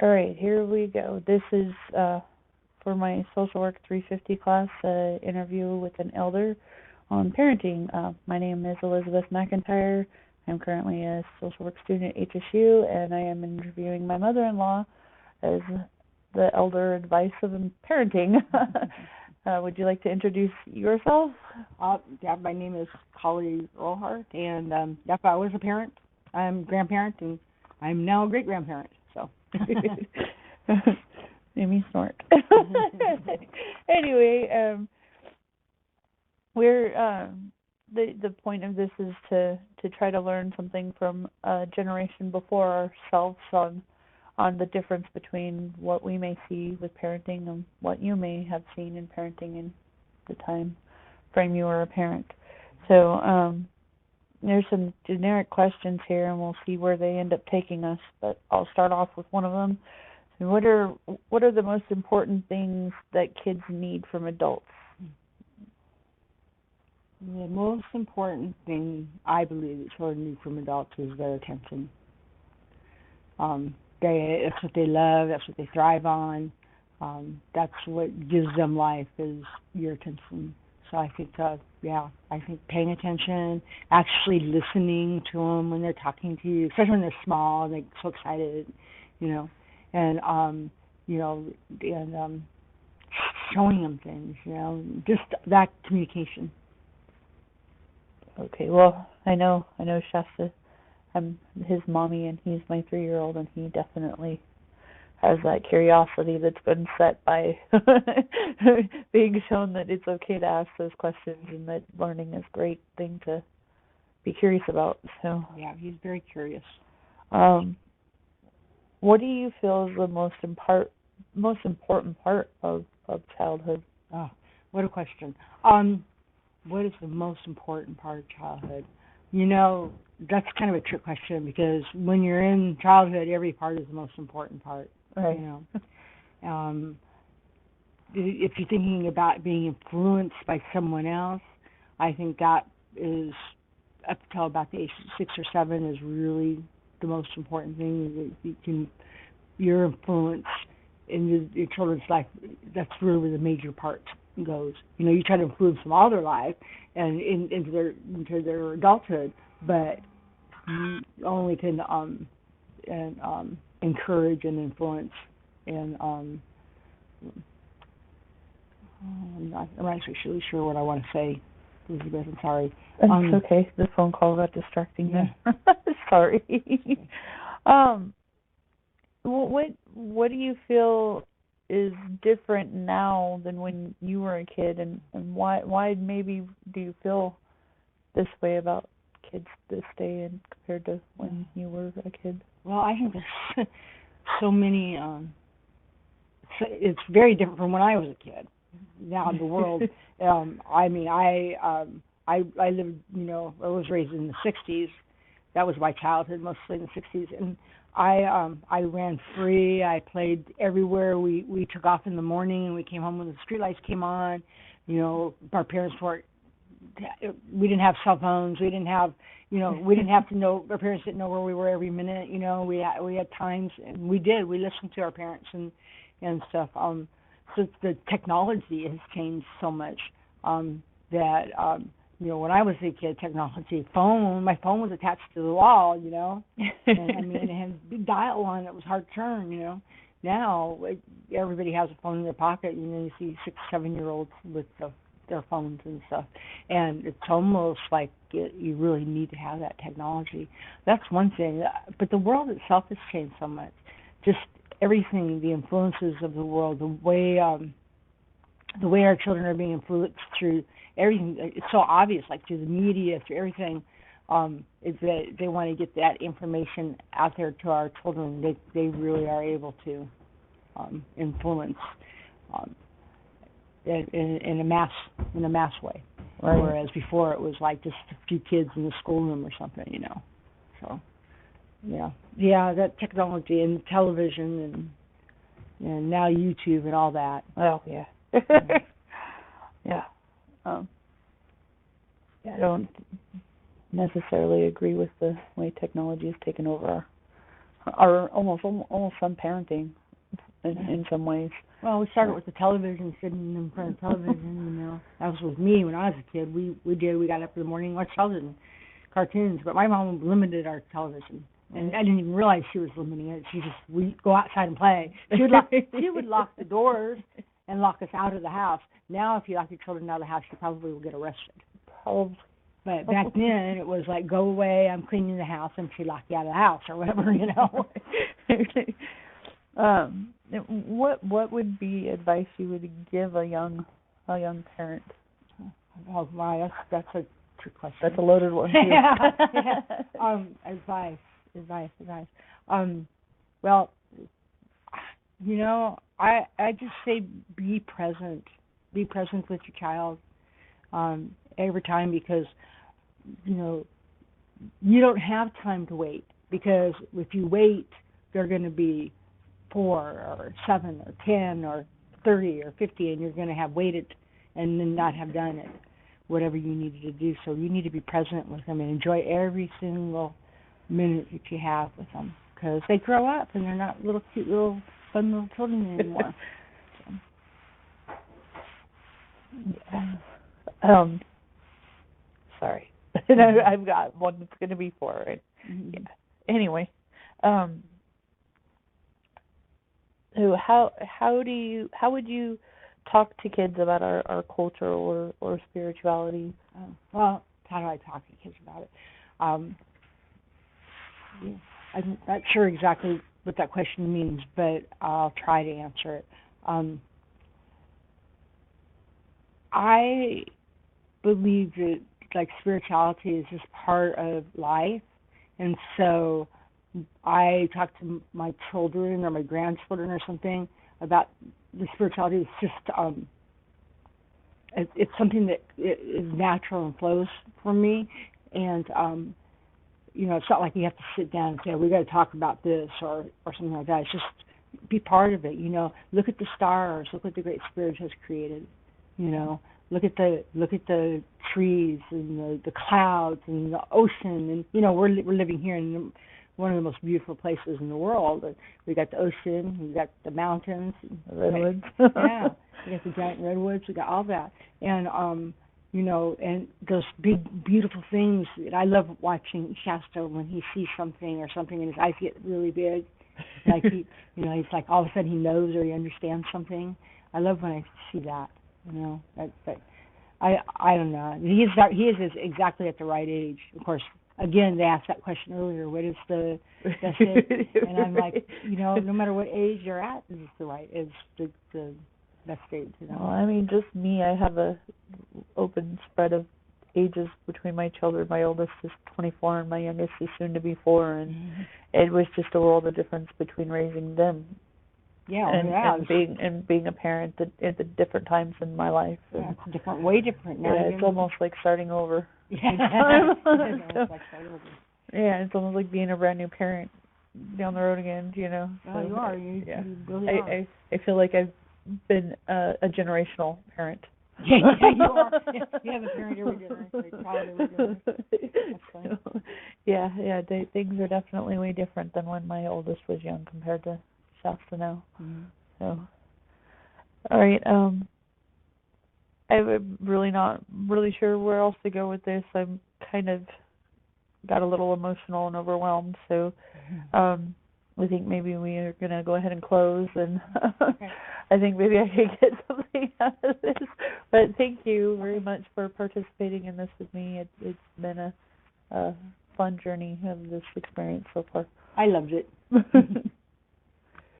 All right, here we go. This is for my Social Work 350 class, interview with an elder on parenting. My name is Elizabeth McIntyre. I'm currently a social work student at HSU, and I am interviewing my mother-in-law as the elder advice of parenting. Would you like to introduce yourself? Yeah, my name is Holly Earlhart, and I was a parent. I'm a grandparent, and I'm now a great-grandparent, so. Made me snort. Anyway, we're the point of this is to try to learn something from a generation before ourselves on the difference between what we may see with parenting and what you may have seen in parenting in the time frame you were a parent. So there's some generic questions here, and we'll see where they end up taking us. But I'll start off with one of them. So what are the most important things that kids need from adults? The most important thing I believe that children need from adults is their attention. That's what they love. That's what they thrive on. That's what gives them life is your attention. So I think, I think paying attention, actually listening to them when they're talking to you, especially when they're small and they're so excited, and showing them things, just that communication. Okay, well, I know Shasta. I'm his mommy, and he's my 3-year-old, and he definitely has that curiosity that's been set by being shown that it's okay to ask those questions and that learning is a great thing to be curious about. So yeah, he's very curious. What do you feel is the most important part of childhood? Oh, what a question. What is the most important part of childhood? That's kind of a trick question because when you're in childhood, every part is the most important part. Right. If you're thinking about being influenced by someone else, I think that is up till about the age of 6 or 7 is really the most important thing. Your influence in your children's life, that's really where the major part goes. You try to influence them all their life and into their adulthood, but you only can encourage and influence. And I'm not actually sure what I want to say, Elizabeth. I'm sorry. It's okay. The phone call got distracting there. Sorry. What do you feel is different now than when you were a kid, and why maybe do you feel this way about kids this day and compared to when you were a kid? Well, I think there's so many. It's very different from when I was a kid. Now in the world, I lived. I was raised in the '60s. That was my childhood, mostly in the '60s, and I ran free. I played everywhere. We took off in the morning and we came home when the streetlights came on. Our parents weren't. We didn't have cell phones. We didn't have. We didn't have to know. Our parents didn't know where we were every minute. We had times, and we did. We listened to our parents and stuff. So the technology has changed so much that. When I was a kid, my phone was attached to the wall, and it had a big dial on it was hard to turn, Now, everybody has a phone in their pocket, you see 6, 7-year-olds with their phones and stuff, and it's almost like you really need to have that technology. That's one thing, but the world itself has changed so much. Just everything, the influences of the world, the way our children are being influenced through everything, it's so obvious, like through the media, through everything, is that they want to get that information out there to our children. They really are able to influence in a mass way. Right. Whereas before it was like just a few kids in the schoolroom or something, So, that technology and television and now YouTube and all that. Oh yeah. Yeah. I don't necessarily agree with the way technology has taken over are almost some parenting in some ways. Well, we started with the television, sitting in front of the television, That was with me when I was a kid. We got up in the morning, watched television, cartoons, but my mom limited our television. And I didn't even realize she was limiting it. We'd go outside and play. She would lock the doors and lock us out of the house. Now, if you lock your children out of the house, you probably will get arrested. Probably. But back then, it was like, go away, I'm cleaning the house, and she'd lock you out of the house or whatever, What would be advice you would give a young parent? Oh my, that's a trick question. That's a loaded one. Yeah. Advice. Well, I just say be present. Be present with your child every time, because you don't have time to wait, because if you wait, they're going to be 4 or 7 or 10 or 30 or 50, and you're going to have waited and then not have done it, whatever you needed to do. So you need to be present with them and enjoy every single minute that you have with them, because they grow up and they're not little cute little fun little children anymore. Sorry. I've got one that's going to be 4, right? Mm-hmm. Yeah. Anyway, so how would you talk to kids about our culture or spirituality? Well, how do I talk to kids about it? I'm not sure exactly what that question means, but I'll try to answer it. I believe that spirituality is just part of life, and so I talk to my children or my grandchildren or something about the spirituality. It's just it's something that is natural and flows for me, and it's not like you have to sit down and say, we got to talk about this or something like that. It's just be part of it. Look at the stars, look what the Great Spirit has created. Look at the trees and the clouds and the ocean, and we're living here in one of the most beautiful places in the world. We got the ocean, we got the mountains, the redwoods. Yeah, we got the giant redwoods, we got all that, and and those big beautiful things. I love watching Shasta when he sees something and his eyes get really big, like he's like all of a sudden he knows or he understands something. I love when I see that. But I don't know. He is exactly at the right age. Of course, again, they asked that question earlier. What is the best age? And I'm like, no matter what age you're at, is the best age. Well, I mean, just me. I have a open spread of ages between my children. My oldest is 24, and my youngest is soon to be 4, and it was just a world of difference between raising them. Yeah, and being a parent at the different times in my life. Yeah, it's different, way different now. Yeah, it's almost like starting over. Yeah, it's almost like being a brand new parent down the road again. Oh, so, you are. You really are. I feel like I've been a generational parent. Yeah, you are. You have a parent every generation. Probably every generation. That's funny. Yeah. Things are definitely way different than when my oldest was young compared to Shasta now. Mm-hmm. So, all right. I'm really not really sure where else to go with this. I'm kind of got a little emotional and overwhelmed. So, I think maybe we are going to go ahead and close. And okay. I think maybe I could get something out of this. But thank you very much for participating in this with me. It's been a fun journey of this experience so far. I loved it.